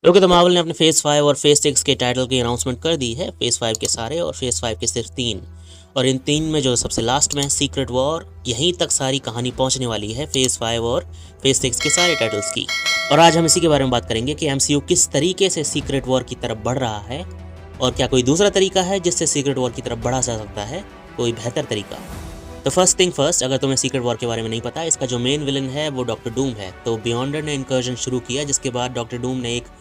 Okay, तो Marvel ने अपने फेज़ 5 और फेज़ 6 के टाइटल की अनाउंसमेंट कर दी है। फेज़ 5 के सारे और फेज़ 5 के सिर्फ 3, और इन 3 में जो सबसे लास्ट में है सीक्रेट वॉर, यहीं तक सारी कहानी पहुंचने वाली है फेज़ 5 और फेज़ 6 के सारे टाइटल्स की। और आज हम इसी के बारे में बात करेंगे कि एमसीयू किस तरीके से सीक्रेट वॉर की तरफ बढ़ रहा है, और क्या कोई दूसरा तरीका है जिससे सीक्रेट वॉर की तरफ बढ़ा जा सकता है, कोई बेहतर तरीका। तो फर्स्ट थिंग फर्स्ट, अगर तुम्हें सीक्रेट वॉर के बारे में नहीं पता, इसका जो मेन विलन है वो डॉक्टर डूम है। तो बियॉन्डर ने इनकर्जन शुरू किया, जिसके बाद डॉक्टर डूम ने एक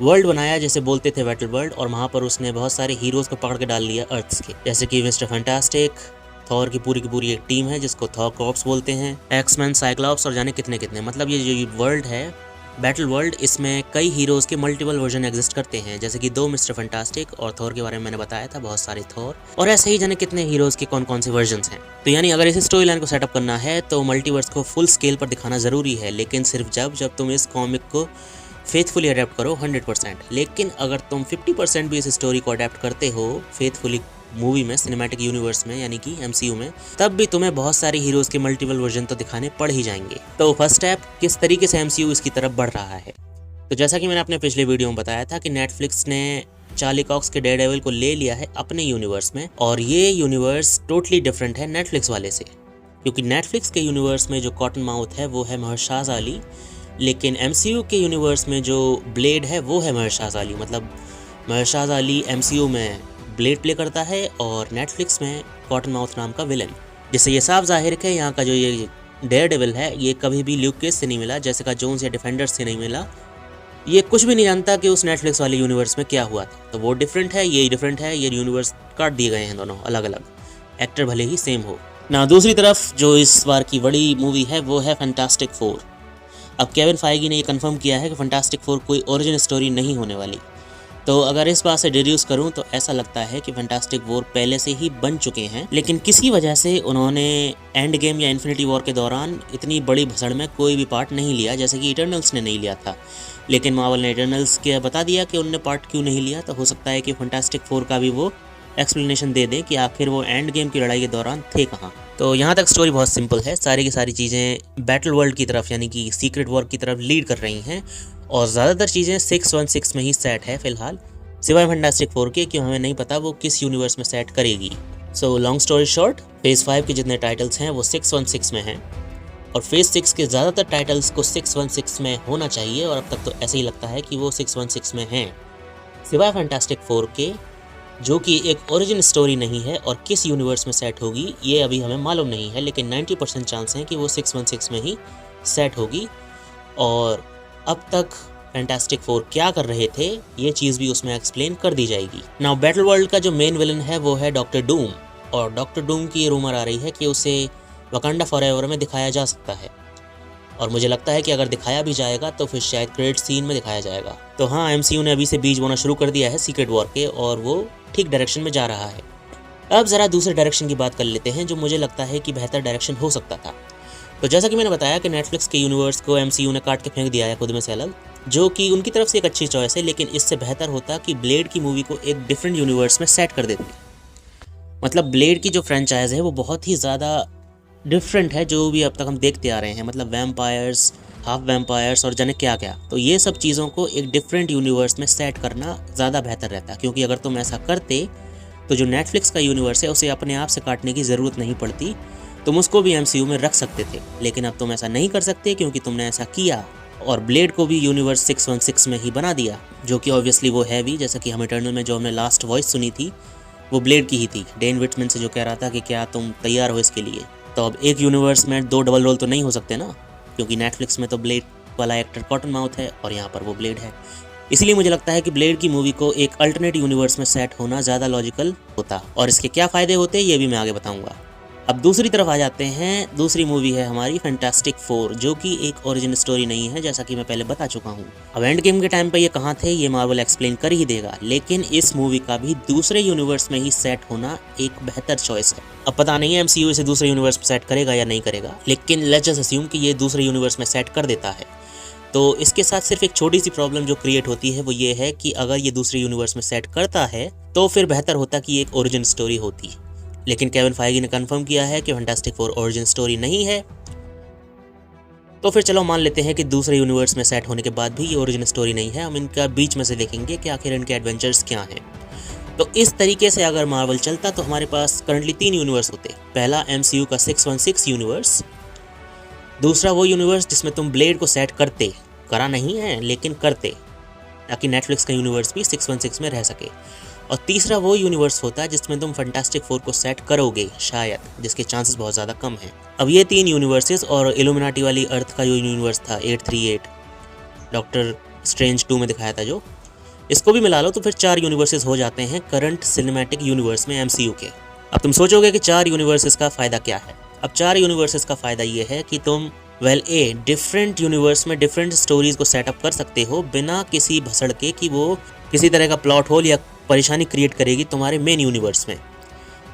वर्ल्ड बनाया जैसे बोलते थे बैटल वर्ल्ड, और वहाँ पर उसने बहुत सारे हीरोज़ को पकड़ के डाल लिया अर्थ के, जैसे कि मिस्टर फैंटास्टिक, थॉर की पूरी एक टीम है जिसको थॉर कॉर्प्स बोलते हैं, एक्समैन, साइक्लॉप्स और जाने कितने कितने। मतलब ये जो वर्ल्ड है बैटल वर्ल्ड, इसमें कई हीरोज़ के मल्टीपल वर्जन एग्जिस्ट करते हैं, जैसे कि 2 मिस्टर फैंटास्टिक और थॉर के बारे में मैंने बताया था, बहुत सारे थॉर, और ऐसे ही जाने कितने हीरोज़ के कौन कौन से वर्जन्स हैं। तो यानी अगर इस स्टोरी लाइन को सेटअप करना है तो मल्टीवर्स को फुल स्केल पर दिखाना ज़रूरी है, लेकिन सिर्फ जब तुम इस कॉमिक को फेथफुली अडेप्ट करो 100%। लेकिन अगर तुम 50% भी इस स्टोरी को अडेप्ट करते हो फेथफुली मूवी में, सिनेमैटिक यूनिवर्स में यानी कि एमसीयू में, तब भी तुम्हें बहुत सारी हीरोज़ के मल्टीपल वर्जन तो दिखाने पड़ ही जाएंगे। तो फर्स्ट स्टेप, किस तरीके से एमसीयू इसकी तरफ बढ़ रहा है। तो जैसा कि मैंने अपने पिछले वीडियो में बताया था कि नेटफ्लिक्स ने चार्ली कॉक्स के डेयरडेविल को ले लिया है अपने यूनिवर्स में, और ये यूनिवर्स टोटली डिफरेंट है नेटफ्लिक्स वाले से, क्योंकि नेटफ्लिक्स के यूनिवर्स में जो कॉटन माउथ है वो है महरशाज़ अली, लेकिन एमसीयू के यूनिवर्स में जो ब्लेड है वो है महरशाज़ अली। मतलब महरशाज़ अली एमसीयू में ब्लेड प्ले करता है और नेटफ्लिक्स में कॉटन माउथ नाम का विलन, जिससे ये साफ जाहिर है कि यहाँ का जो ये डेयरडेविल है ये कभी भी ल्यूक केज से नहीं मिला, जेसिका जोन्स या डिफेंडर्स से नहीं मिला। ये कुछ भी नहीं जानता कि उस नेटफ्लिक्स वाले यूनिवर्स में क्या हुआ था। तो वो डिफरेंट है, ये डिफरेंट है, ये यूनिवर्स काट दिए गए हैं दोनों अलग अलग, एक्टर भले ही सेम हो ना। दूसरी तरफ जो इस बार की बड़ी मूवी है वो है फैंटास्टिक 4। अब केविन फाइगी ने ये कंफर्म किया है कि फैंटास्टिक 4 कोई ओरिजिन स्टोरी नहीं होने वाली। तो अगर इस बात से डिड्यूस करूं तो ऐसा लगता है कि फैंटास्टिक 4 पहले से ही बन चुके हैं, लेकिन किसी वजह से उन्होंने एंड गेम या इन्फिनिटी वॉर के दौरान इतनी बड़ी भसड़ में कोई भी पार्ट नहीं लिया, जैसे कि इटर्नल्स ने नहीं लिया था। लेकिन मार्वल ने इटर्नल्स के बता दिया कि उनने पार्ट क्यों नहीं लिया, तो हो सकता है कि फैंटास्टिक 4 का भी वो एक्सप्लेनेशन दे दें कि आखिर वो एंड गेम की लड़ाई के दौरान थे कहाँ। तो यहाँ तक स्टोरी बहुत सिंपल है, सारी की सारी चीज़ें बैटल वर्ल्ड की तरफ यानी कि सीक्रेट वॉर की तरफ लीड कर रही हैं, और ज़्यादातर चीज़ें 616 में ही सेट है फिलहाल, सिवाय फैंटास्टिक 4 के, कि हमें नहीं पता वो किस यूनिवर्स में सेट करेगी। So long story short, phase 5 के जितने टाइटल्स हैं वो 616 में हैं, और फेज़ 6 के ज़्यादातर टाइटल्स को 616 में होना चाहिए, और अब तक तो ऐसे ही लगता है कि वो 616 में हैं, सिवाय फैंटास्टिक 4 के, जो कि एक ओरिजिन स्टोरी नहीं है, और किस यूनिवर्स में सेट होगी ये अभी हमें मालूम नहीं है, लेकिन 90% चांस है कि वो 616 में ही सेट होगी। और अब तक फैंटास्टिक 4 क्या कर रहे थे ये चीज़ भी उसमें एक्सप्लेन कर दी जाएगी। नाउ बैटल वर्ल्ड का जो मेन विलन है वो है डॉक्टर डूम, और डॉक्टर डूम की ये रूमर आ रही है कि उसे वकांडा फॉरएवर में दिखाया जा सकता है, और मुझे लगता है कि अगर दिखाया भी जाएगा तो फिर शायद क्रेडिट सीन में दिखाया जाएगा। तो हाँ, एमसीयू ने अभी से बीज बोना शुरू कर दिया है सीक्रेट वॉर के, और वो ठीक डायरेक्शन में जा रहा है। अब ज़रा दूसरे डायरेक्शन की बात कर लेते हैं, जो मुझे लगता है कि बेहतर डायरेक्शन हो सकता था। तो जैसा कि मैंने बताया कि नेटफ्लिक्स के यूनिवर्स को एमसीयू ने काट के फेंक दिया है खुद में से अलग, जो कि उनकी तरफ से एक अच्छी चॉइस है, लेकिन इससे बेहतर होता कि ब्लेड की मूवी को एक डिफरेंट यूनिवर्स में सेट कर देते। मतलब ब्लेड की जो फ्रेंचाइज है वो बहुत ही ज़्यादा डिफरेंट है, जो भी अब तक हम देखते आ रहे हैं, मतलब वैम्पायर्स, हाफ वैम्पायर्स और जाने क्या क्या। तो ये सब चीज़ों को एक डिफरेंट यूनिवर्स में सेट करना ज़्यादा बेहतर रहता, क्योंकि अगर तुम ऐसा करते तो जो नेटफ्लिक्स का यूनिवर्स है उसे अपने आप से काटने की ज़रूरत नहीं पड़ती, तुम उसको भी एमसीयू में रख सकते थे। लेकिन अब तुम ऐसा नहीं कर सकते, क्योंकि तुमने ऐसा किया और ब्लेड को भी यूनिवर्स 616 में ही बना दिया, जो कि ऑब्वियसली वो है भी, जैसा कि हम इटर्नल में जो हमने लास्ट वॉइस सुनी थी वो ब्लेड की ही थी, डेन विटमैन से, जो कह रहा था कि क्या तुम तैयार हो इसके लिए। तो अब एक यूनिवर्स में 2 डबल रोल तो नहीं हो सकते ना, क्योंकि नेटफ्लिक्स में तो ब्लेड वाला एक्टर कॉटन माउथ है और यहाँ पर वो ब्लेड है। इसलिए मुझे लगता है कि ब्लेड की मूवी को एक अल्टरनेट यूनिवर्स में सेट होना ज़्यादा लॉजिकल होता, और इसके क्या फ़ायदे होते ये भी मैं आगे बताऊँगा। अब दूसरी तरफ आ जाते हैं, दूसरी मूवी है हमारी फैंटास्टिक 4, जो कि एक ओरिजिन स्टोरी नहीं है, जैसा कि मैं पहले बता चुका हूँ। अब एंड गेम के टाइम पे ये कहाँ थे ये मार्वल एक्सप्लेन कर ही देगा, लेकिन इस मूवी का भी दूसरे यूनिवर्स में ही सेट होना एक बेहतर चॉइस है। अब पता नहीं है एमसीयू इसे दूसरे यूनिवर्स में सेट करेगा या नहीं करेगा, लेकिन लेट्स जस्ट अस्यूम कि ये दूसरे यूनिवर्स में सेट कर देता है। तो इसके साथ सिर्फ एक छोटी सी प्रॉब्लम जो क्रिएट होती है वो ये है कि अगर ये दूसरे यूनिवर्स में सेट करता है तो फिर बेहतर होता कि ये एक ओरिजिन स्टोरी होती, लेकिन केविन फाइगी ने कंफर्म किया है कि फैंटास्टिक 4 ओरिजिन स्टोरी नहीं है, तो फिर चलो मान लेते हैं कि दूसरे यूनिवर्स में सेट होने के बाद भी ये ओरिजिन स्टोरी नहीं है, हम इनका बीच में से देखेंगे कि आखिर इनके एडवेंचर्स क्या हैं। तो इस तरीके से अगर मार्वल चलता तो हमारे पास करंटली 3 यूनिवर्स होते। पहला MCU का 616 यूनिवर्स, दूसरा वो यूनिवर्स जिसमें तुम ब्लेड को सेट करते, करा नहीं है लेकिन करते, ताकि नेटफ्लिक्स का यूनिवर्स भी 616 में रह सके, और तीसरा वो यूनिवर्स होता है जिसमें तुम फैंटास्टिक फोर को सेट करोगे शायद, जिसके चांसेस बहुत ज़्यादा कम हैं। अब ये 3 यूनिवर्सेस और इल्यूमिनाटी वाली अर्थ का जो यूनिवर्स था 838 डॉक्टर स्ट्रेंज 2 में दिखाया था जो, इसको भी मिला लो तो फिर 4 यूनिवर्सेस हो जाते हैं करंट सिनेमैटिक यूनिवर्स में MCU के। अब तुम सोचोगे कि 4 यूनिवर्सेस का फ़ायदा क्या है। अब 4 यूनिवर्सेस का फ़ायदा ये है कि तुम डिफरेंट यूनिवर्स में डिफरेंट स्टोरीज को सेटअप कर सकते हो बिना किसी भसड़ के कि वो किसी तरह का प्लॉट होल या परेशानी क्रिएट करेगी तुम्हारे मेन यूनिवर्स में।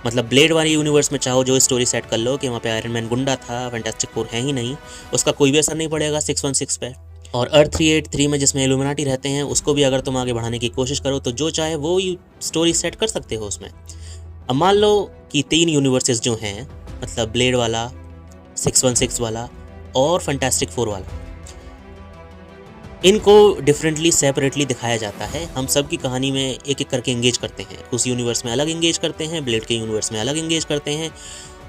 मतलब ब्लेड वाले यूनिवर्स में चाहो जो स्टोरी सेट कर लो कि वहाँ पे आयरन मैन गुंडा था, फैंटास्टिक फोर है ही नहीं, उसका कोई भी असर नहीं पड़ेगा 616 पे। और अर्थ 383 में जिसमें इल्यूमिनाटी रहते हैं उसको भी अगर तुम आगे बढ़ाने की कोशिश करो तो जो चाहे वो स्टोरी सेट कर सकते हो उसमें। अब मान लो कि 3 यूनिवर्सेस जो हैं, मतलब ब्लेड वाला, 616 वाला और फैंटास्टिक फोर वाला, इनको डिफरेंटली सेपरेटली दिखाया जाता है। हम सब की कहानी में एक एक करके एंगेज करते हैं, उस यूनिवर्स में अलग एंगेज करते हैं, ब्लेड के यूनिवर्स में अलग एंगेज करते हैं,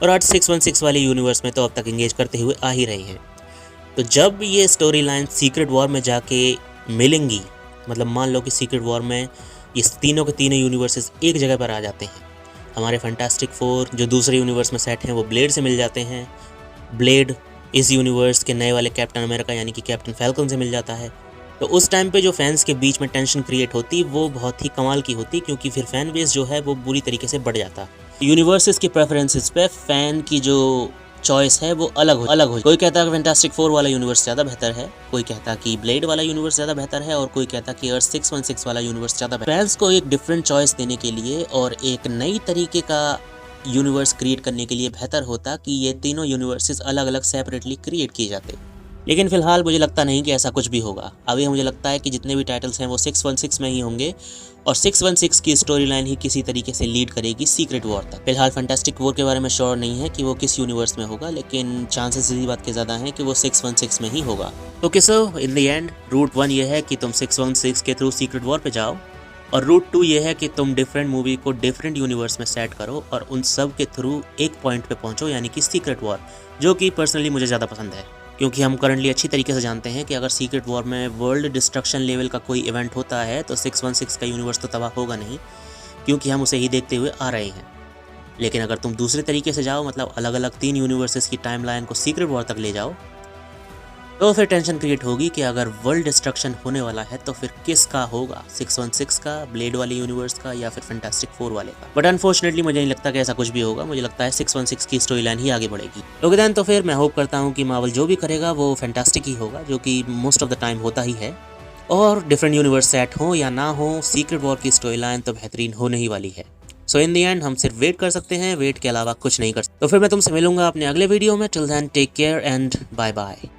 और 616 वाले यूनिवर्स में तो अब तक एंगेज करते हुए आ ही रहे हैं। तो जब ये स्टोरी लाइन सीक्रेट वॉर में जाके मिलेंगी, मतलब मान लो कि सीक्रेट वॉर में ये तीनों के तीनों यूनिवर्सेस एक जगह पर आ जाते हैं, हमारे फैंटास्टिक फोर जो दूसरे यूनिवर्स में सेट हैं वो ब्लेड से मिल जाते हैं, ब्लेड इस यूनिवर्स के नए वाले कैप्टन अमेरिका यानी कि कैप्टन फैल्कन से मिल जाता है। तो उस टाइम पे जो फैंस के बीच में टेंशन क्रिएट होती वो बहुत ही कमाल की होती, क्योंकि फिर फैन बेस जो है वो बुरी तरीके से बढ़ जाता। यूनिवर्सेस की प्रेफरेंसेस पे फैन की जो चॉइस है वो अलग हो। कोई कहता है कि फैंटास्टिक फोर वाला यूनिवर्स ज़्यादा बेहतर है, कोई कहता कि ब्लेड वाला यूनिवर्स ज़्यादा बेहतर है, और कोई कहता कि अर्थ 616 वाला यूनिवर्स ज़्यादा बेहतर है। फैंस को एक डिफरेंट चॉइस देने के लिए और एक नई तरीके का यूनिवर्स क्रिएट करने के लिए बेहतर होता कि ये तीनों यूनिवर्सेस अलग अलग सेपरेटली क्रिएट किए जाते। लेकिन फिलहाल मुझे लगता नहीं कि ऐसा कुछ भी होगा। अभी मुझे लगता है कि जितने भी टाइटल्स हैं वो 616 में ही होंगे, और 616 की स्टोरी लाइन ही किसी तरीके से लीड करेगी सीक्रेट वॉर तक। फिलहाल फैंटास्टिक वॉर के बारे में श्योर नहीं है कि वो किस यूनिवर्स में होगा, लेकिन चांसेस इसी बात के ज़्यादा हैं कि वो 616 में ही होगा। तो किसो इन द एंड रूट 1 ये है कि तुम 616 के थ्रू सीक्रेट वॉर पे जाओ, और रूट 2 ये है कि तुम डिफरेंट मूवी को डिफरेंट यूनिवर्स में सेट करो और उन सब के थ्रू एक पॉइंट पे पहुंचो, यानी कि सीक्रेट वॉर, जो कि पर्सनली मुझे ज़्यादा पसंद है, क्योंकि हम करंटली अच्छी तरीके से जानते हैं कि अगर सीक्रेट वॉर में वर्ल्ड डिस्ट्रक्शन लेवल का कोई इवेंट होता है तो 616 का यूनिवर्स तो तबाह होगा नहीं, क्योंकि हम उसे ही देखते हुए आ रहे हैं। लेकिन अगर तुम दूसरे तरीके से जाओ, मतलब अलग अलग 3 यूनिवर्सेस की टाइमलाइन को सीक्रेट वॉर तक ले जाओ, तो फिर टेंशन क्रिएट होगी कि अगर वर्ल्ड डिस्ट्रक्शन होने वाला है तो फिर किसका होगा, 616 का, ब्लेड वाले यूनिवर्स का, या फिर फैंटास्टिक फोर वाले का। बट अनफॉर्चुनेटली मुझे नहीं लगता कि ऐसा कुछ भी होगा। मुझे लगता है 616 की स्टोरी लाइन ही आगे बढ़ेगी। ओके देन, तो फिर मैं होप करता हूँ कि मार्वल जो भी करेगा वो फैंटास्टिक ही होगा, जो कि मोस्ट ऑफ द टाइम होता ही है, और डिफरेंट यूनिवर्स सेट हो या ना हो, सीक्रेट वॉर की स्टोरी लाइन तो बेहतरीन होने ही वाली है। सो इन द एंड हम सिर्फ वेट कर सकते हैं, वेट के अलावा कुछ नहीं कर सकते। तो फिर मैं तुमसे मिलूंगा अपने अगले वीडियो में। Till then take care and bye bye.